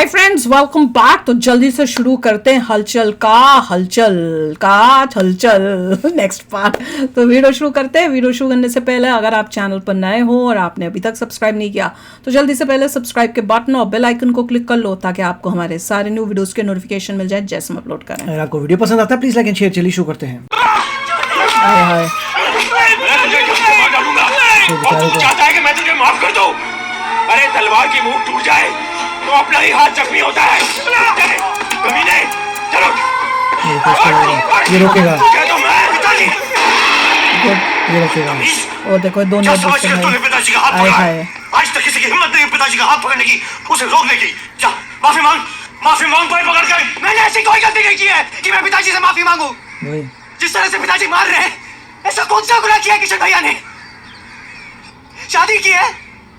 Hi friends, welcome back. तो जल्दी से शुरू करते हैं हलचल नेक्स्ट पार्ट। तो वीडियो शुरू करते हैं। वीडियो शुरू करने से पहले अगर आप चैनल पर नए हो और आपने अभी तक सब्सक्राइब नहीं किया तो जल्दी से पहले सब्सक्राइब के बटन और बेल आइकन को क्लिक कर लो ताकि आपको हमारे सारे न्यू वीडियोस के नोटिफिकेशन मिल जाए जैसे हम अपलोड करें। अगर आपको वीडियो पसंद आता है प्लीज लाइक एंड शेयर। चलिए शुरू करते हैं। हाय हाय चाहता है कि मैं तुझे माफ कर दूं? अरे तलवार की मुंह टूट जाए तो अपना ही हाथ जख्मी होता है। कमीने, चलो। ये रोकेगा। ये रोकेगा। और देखो दोनों पिताजी का हाथ पकड़ा है। आज तक किसी की हिम्मत नहीं पिताजी का हाथ पकड़ने की, उसे रोकने की। जा माफी मांग कोई पकड़ कर। मैंने ऐसी कोई गलती नहीं की है कि मैं पिताजी से माफी मांगू। जिस तरह से पिताजी मार रहे हैं, ऐसा कौन सा गुनाह किया किशन भैया ने? शादी की है,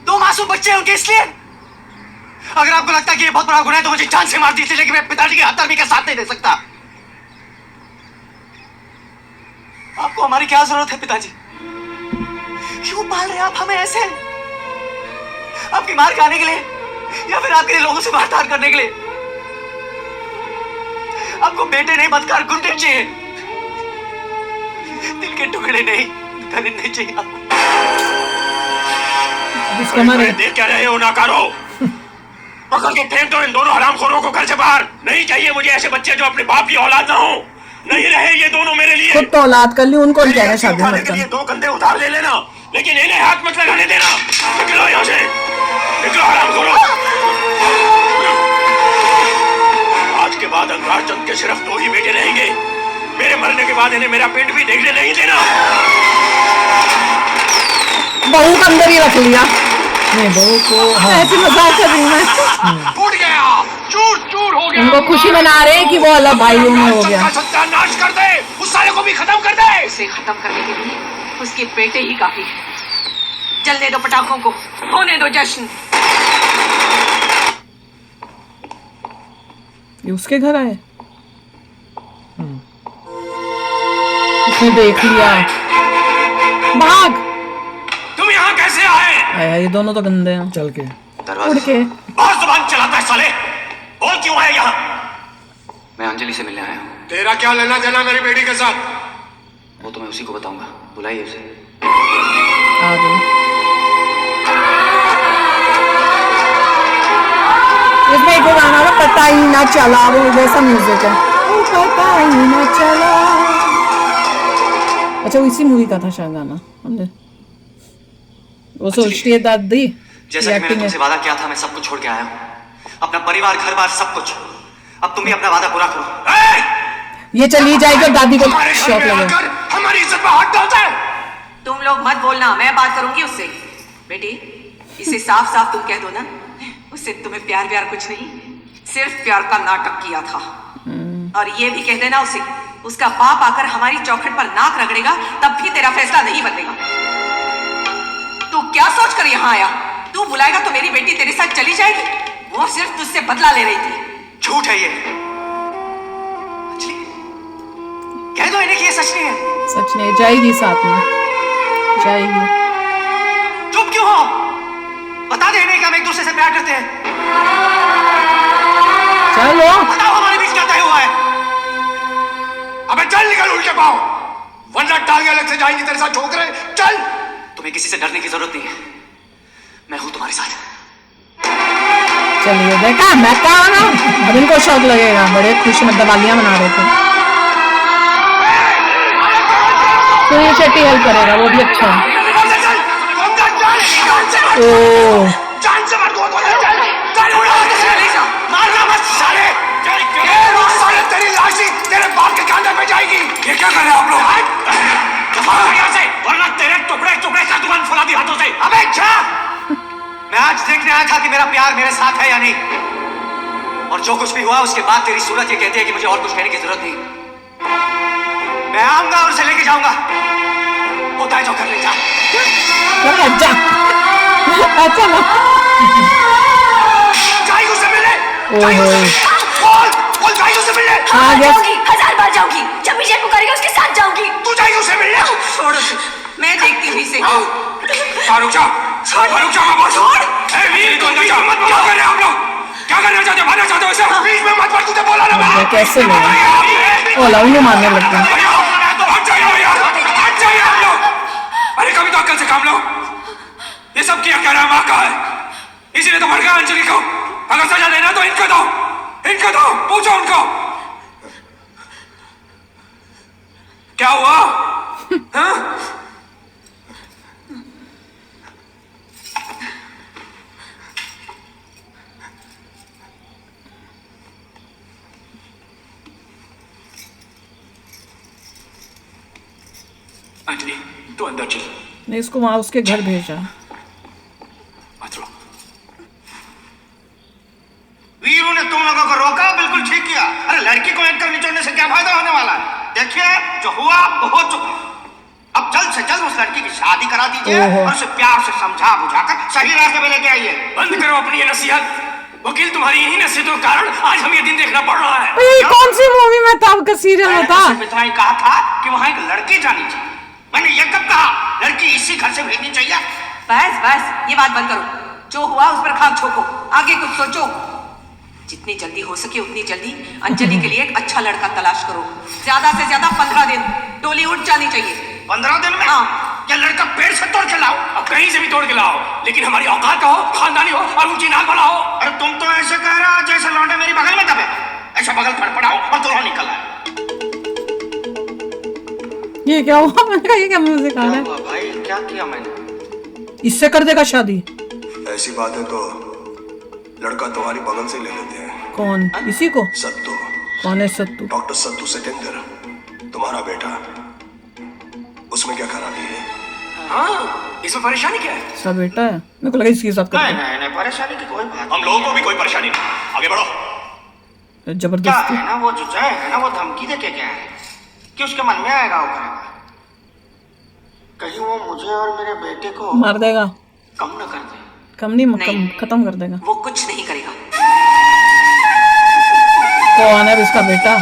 2 मासूम बच्चे हैं उनके, इसलिए अगर आपको लगता है कि ये बहुत बड़ा गुनाह है तो मुझे जान से मार दीजिए, लेकिन मैं पिताजी के हत्या का साथ नहीं दे सकता। आपको हमारी क्या जरूरत है पिताजी? क्यों पाल रहे आप हमें ऐसे? आपकी मार खाने के लिए या फिर आपके लिए लोगों से मारधाड़ करने के लिए? आपको बेटे नहीं बदकार गुंडे चाहिए, दिल के टुकड़े नहीं, खरीदने चाहिए आपको। देख क्या रहे हो नाकारो? पकड़ के फेंक दो इन दोनों हरामखोरों को घर से बाहर। नहीं चाहिए मुझे ऐसे बच्चे जो अपने बाप की औलाद ना हो। नहीं रहे ये दोनों मेरे लिए। खुद तो औलाद कर ली, उनको क्या है शादी मत कर। 2 कंधे उधार ले लेना, लेकिन इन्हें हाथ मत लगाने देना। निकलो यहाँ से, निकलो हरामखोरों। आज के बाद अंगार चंद के सिर्फ 2 ही बेटे रहेंगे। मेरे मरने के बाद इन्हें मेरा पेट भी देखने नहीं देना। बहू को अंदर ही रख लिया। नहीं बहू को ऐसी मजाक कर रही हूँ मैं। फूट गया, चूर चूर हो गया। उनको खुशी मना रहे हैं कि वो अलग भाइयों में हो गया। सत्यानाश कर दे, उस साले को भी खत्म कर दे। उसे खत्म करने के लिए उसके बेटे ही काफी है। जलने दो पटाखों को, होने दो जश्न। ये उसके घर आए, उसने देख लिया। भाग। तुम यहाँ कैसे आए? ये दोनों तो गंदे हैं। चल के उड़ के बहुत जुबान चलाता है साले। बोल क्यों आया यहाँ? मैं अंजलि से मिलने आया हूँ। तेरा क्या लेना देना मेरी बेटी के साथ? वो तो मैं उसी को बताऊंगा, बुलाइए उसे। आ गई। इसमें एक गाना है पता ही ना चला, वो वैसा म्यूजिक है। पता ही ना चला। अच्छा वो इसी मूवी का था शायद गाना। हमने वो सोचती है दादी जैसा कि मैंने तुमसे वादा किया था, मैं सब कुछ छोड़ के आया हूँ। अपना परिवार, घर बार, सब कुछ। अब तुम भी अपना वादा पूरा करो। ये चली जाएगी, दादी को शौक लगेगा। हमारी इज्जत पर हाथ डालता है। तुम लोग मत बोलना, मैं बात करूंगी उससे। बेटी, इसे साफ साफ तुम कह दो ना, उससे तुम्हें प्यार कुछ नहीं, सिर्फ प्यार का नाटक किया था। और ये भी कह देना उसे, उसका बाप आकर हमारी चौखट पर नाक रगड़ेगा तब भी तेरा फैसला नहीं बदलेगा। तू क्या सोच कर यहाँ आया? तू बुलाएगा तो मेरी बेटी तेरे साथ चली जाएगी? वो सिर्फ तुझसे बदला ले रही थी। झूठ है ये। अंजलि, कह दो इन्हें कि ये सच नहीं है। सच नहीं, जाएगी साथ में, जाएगी। चुप क्यों हो? बता दे इन्हें कि हम एक दूसरे से प्यार करते हैं। चलो बताओ हमारे बीच क्या तय हुआ है। अबे चल निकल उल्टे पाँव, वरना टांगे अलग से जाएंगी तेरे साथ ठोकरे। चल। तुम्हें किसी से डरने की जरूरत नहीं है, मैं हूं तुम्हारे साथ। चलिए देखा, मैं कहा ना अब इनको शौक लगेगा। बड़े खुश में दवालियां बना रहे थे। तो ये चट्टी हेल्प करेगा, वो भी अच्छा है। ओ जान से मार दो। मारना मत साले। साले तेरी लाश ही तेरे बाप के कांधे पे जाएगी। ये क्या कर रहे हैं आप लोग? यहाँ से, वरना तेरे टुकड़े टुकड़े का दुकान फुला दी हाथों से। अबे क्या? मैं आज देखने आया था कि मेरा प्यार मेरे साथ है या नहीं, और जो कुछ भी हुआ उसके बाद तेरी सूरत ये कहती है कि मुझे और कुछ कहने की जरूरत नहीं। मैं आऊंगा और उसे लेके जाऊंगा, होता है जो कर ले जा। चलो जाएगी उसे मिलने। बोल जाएगी उसे मिलने। जाऊंगी, 1000 बार जाऊंगी। जब विजय पुकारेगा उसके साथ जाऊंगी। तू जाएगी उसे मिलने। छोड़ उसे, मैं देखती हूँ इसे। रुक जा, मैं बोल। छोड़। ए वीर, तुम मत बोलो। क्या कर रहे हैं आप लोग? क्या करना चाहते हो? मारना चाहते हो इसे? बीच में मत पड़, तुझे बोला ना मैं। कैसे लोग ओला उन्हें मारने लग गए। हट जाइए भैया, हट जाइए आप लोग। अरे कभी तो अक्ल से काम लो। ये सब किया क्या रहा माँ का है, इसीलिए तो मर गया अंजलि को। अगर सजा देना तो इनको दो, इनको दो, पूछो उनको क्या हुआ। हाँ? अंजलि तू अंदर चल। ने इसको वहां उसके घर भेजा। मत रो। वीरू ने तुम लोगों को रोका, बिल्कुल ठीक किया। अरे लड़की को एक कर निचोड़ने से क्या फायदा होने वाला है? देखिए जो हुआ वो हो चुका। अब जल्द से जल्द उस लड़की की शादी करा दीजिए और उसे प्यार से समझा बुझाकर सही रास्ते पे लेके आइए। बंद करो अपनी ये नसीहत। वकील तुम्हारी इन्हीं नसीहतों के कारण आज हम ये दिन देखना पड़ रहा है। ये कौन सी मूवी में था, आपका सीरियल में था? मैंने इतना ही कहा था कि वहाँ एक लड़की जानी चाहिए। मैंने ये कब कहा? लड़की इसी घर से भेजनी चाहिए। बस बस ये बात बंद करो। जो हुआ उस पर खाक ठोको, आगे कुछ सोचो। जितनी जल्दी हो सके उतनी जल्दी अंजलि के लिए एक अच्छा लड़का तलाश करो। ज्यादा से ज्यादा 15 दिन, डोली उठ जानी चाहिए। 15 दिन में? हाँ। क्या लड़का पेड़ से तोड़ के लाओ? अब कहीं से भी तोड़ के लाओ, लेकिन हमारी औकात का हो, खानदानी हो और ऊंची नाल वाला हो। अरे तुम तो ऐसे कह रहा जैसे लौंडे मेरी बगल में दबे। ऐसा बगल फड़फड़ाओ और दुल्हन निकल आए। ये क्या हुआ? मैंने कहा ये क्या म्यूजिक आ रहा है? भाई क्या किया मैंने? इससे कर देगा शादी? ऐसी बात है तो लड़का तुम्हारी बगल से ले लेते हैं। कौन? इसी को? सत्तू, कौन है सत्तू? डॉक्टर सत्तू सिकंदर, तुम्हारा बेटा। उसमें क्या खराबी है? हाँ, इसमें परेशानी क्या है? सब बेटा है, मेरे को लगा इसके साथ कर नहीं नहीं नहीं, परेशानी की कोई बात हम लोगों को भी कोई परेशानी नहीं, आगे बढ़ो। क्या जबरदस्ती। है ना, वो जो जय है ना, वो धमकी देके गया है कि उसके मन में आएगा वो करेगा। कहीं वो मुझे और मेरे बेटे को मार देगा? कम न कर दे। कम नहीं, नहीं। खत्म कर देगा। वो कुछ नहीं करेगा। कौन है इसका बेटा?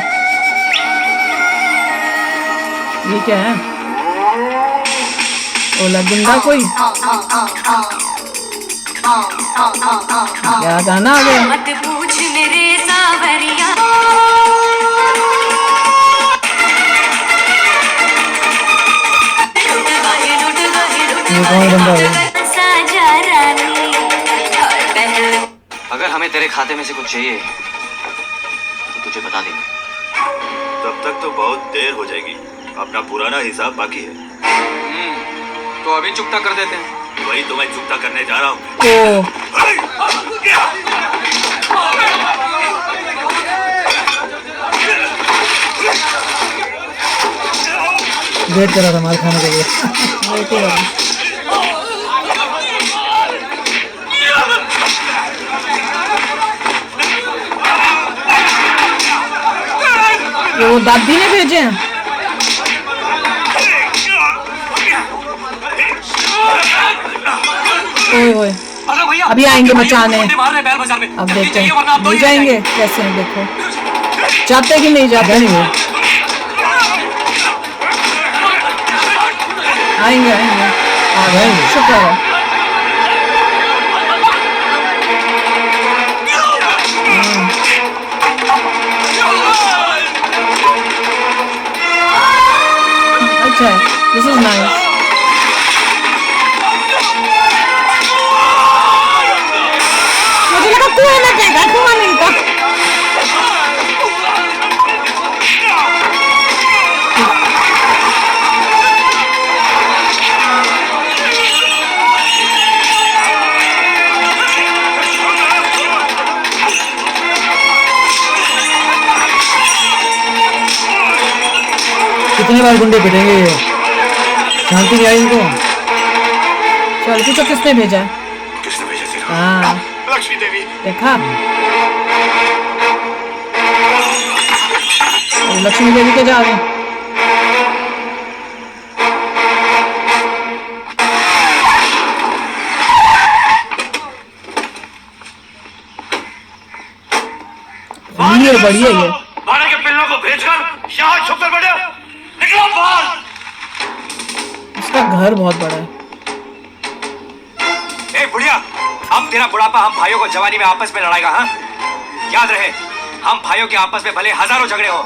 ये क्या है? ओला गुंडा कोई? क्या गाना आ गया? मत पूछ मेरे सावरिया, ये कौन बंदा है? साजा रानी और पहले अगर हमें तेरे खाते में से कुछ चाहिए तो तुझे बता देंगे। तब तक तो बहुत देर हो जाएगी। अपना पुराना हिसाब बाकी है। तो अभी चुकता कर देते हैं। वही तो मैं चुकता करने जा रहा हूँ। ओ वेट कर रहा था मार खाने के लिए। ये वो दादी ने भेजे हैं? ओए ओए, अरे भैया, अभी आएंगे भाई, बचाने। मुझे मार रहे हैं बैल बाजार में। अब जल्दी देखते जाइए, वरना आप हैं दो नहीं ही रह जाएंगे जाएंगे। कैसे हैं, देखो जाते कि नहीं जाते। नहीं वो आएंगे आएंगे आ गए, शुक्र है। अच्छा है, दिस इज नाइस। मुझे लगा कुआं में फेंका, कुआं नहीं था। कितने बार गुंडे पिटेंगे ये? शांति नहीं आई इनको। चल पूछो किसने भेजा है? किसने भेजा तेरा? हाँ लक्ष्मी देवी। देखा, लक्ष्मी देवी के जा रहे हैं। ये बढ़िया ये मारे के पिल्लों को भेजकर यहाँ छुप कर बैठे। निकलो बाहर। इसका घर बहुत बड़ा है। ए बुढ़िया, अब तेरा बुढ़ापा हम भाइयों को जवानी में आपस में लड़ाएगा। हाँ, याद रहे, हम भाइयों के आपस में भले हजारों झगड़े हो,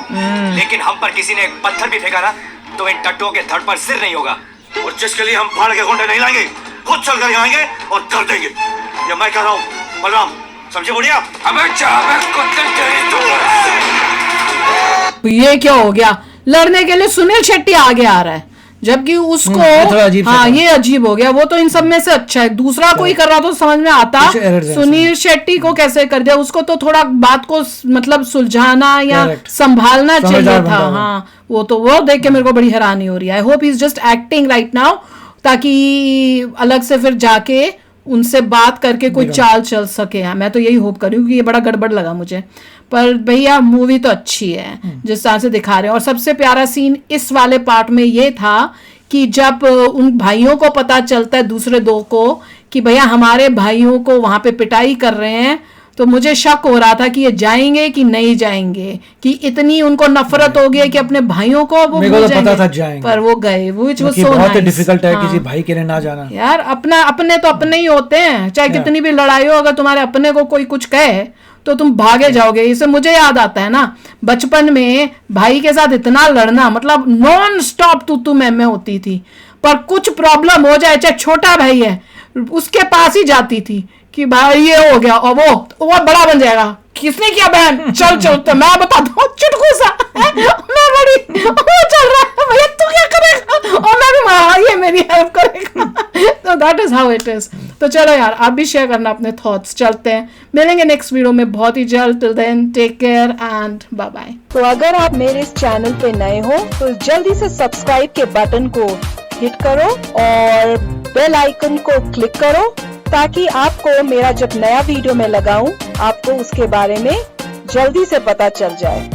लेकिन हम पर किसी ने एक पत्थर भी फेंका ना तो इन टट्टुओं के धड़ पर सिर नहीं होगा। और जिसके लिए हम फाड़ के गुंडे नहीं लाएंगे, खुद चल कर आएंगे और कर देंगे। ये मैं कह रहा हूँ बलराम, समझे बुढ़िया? ये क्या हो गया, लड़ने के लिए सुनील शेट्टी आगे आ रहा है, जबकि उसको हाँ ये अजीब हो गया। वो तो इन सब में से अच्छा है, दूसरा कोई कर रहा तो समझ में आता, सुनील शेट्टी को कैसे कर दिया। उसको तो थोड़ा बात को मतलब सुलझाना या संभालना चाहिए था। हाँ वो देख के मेरे को बड़ी हैरानी हो रही है। I hope he is just acting right now, ताकि अलग से फिर जाके उनसे बात करके कोई चाल चल सके। मैं तो यही होप कर रही हूँ, क्योंकि ये बड़ा गड़बड़ लगा मुझे। पर भैया मूवी तो अच्छी है जिस तरह से दिखा रहे हैं। और सबसे प्यारा सीन इस वाले पार्ट में ये था कि जब उन भाइयों को पता चलता है, दूसरे दो को, कि भैया हमारे भाइयों को वहां पे पिटाई कर रहे हैं, तो मुझे शक हो रहा था कि ये जाएंगे कि नहीं जाएंगे, कि इतनी उनको नफरत हो गई कि अपने भाइयों को वो तो पता था जाएंगे, पर वो गए। वो बहुत डिफिकल्ट है किसी भाई के लिए ना जाना यार। अपने तो अपने ही होते हैं, चाहे कितनी भी लड़ाई हो, अगर तुम्हारे अपने को कोई कुछ कहे तो तुम भागे जाओगे। इसे मुझे याद आता है ना, बचपन में भाई के साथ इतना लड़ना, मतलब नॉन स्टॉप तू मैं होती थी। पर कुछ प्रॉब्लम हो जाए, चाहे छोटा भाई है, उसके पास ही जाती थी कि भाई ये हो गया, और वो बड़ा बन जाएगा। किसने किया बहन, चल तो मैं बता दूं, चुटकू सा मैं बड़ी वो चल रहा है, भैया तू क्या करेगा, और मैं भी ये मेरी हेल्प करेगा। तो that is how it is. तो चलो यार, आप भी शेयर करना अपने थॉट्स। चलते हैं, मिलेंगे नेक्स्ट वीडियो में बहुत ही जल्द। Till then take care and bye bye. तो अगर आप मेरे इस चैनल पे नए हो तो जल्दी से सब्सक्राइब के बटन को हिट करो और बेल आइकन को क्लिक करो, ताकि आपको मेरा जब नया वीडियो मैं लगाऊं, आपको उसके बारे में जल्दी से पता चल जाए।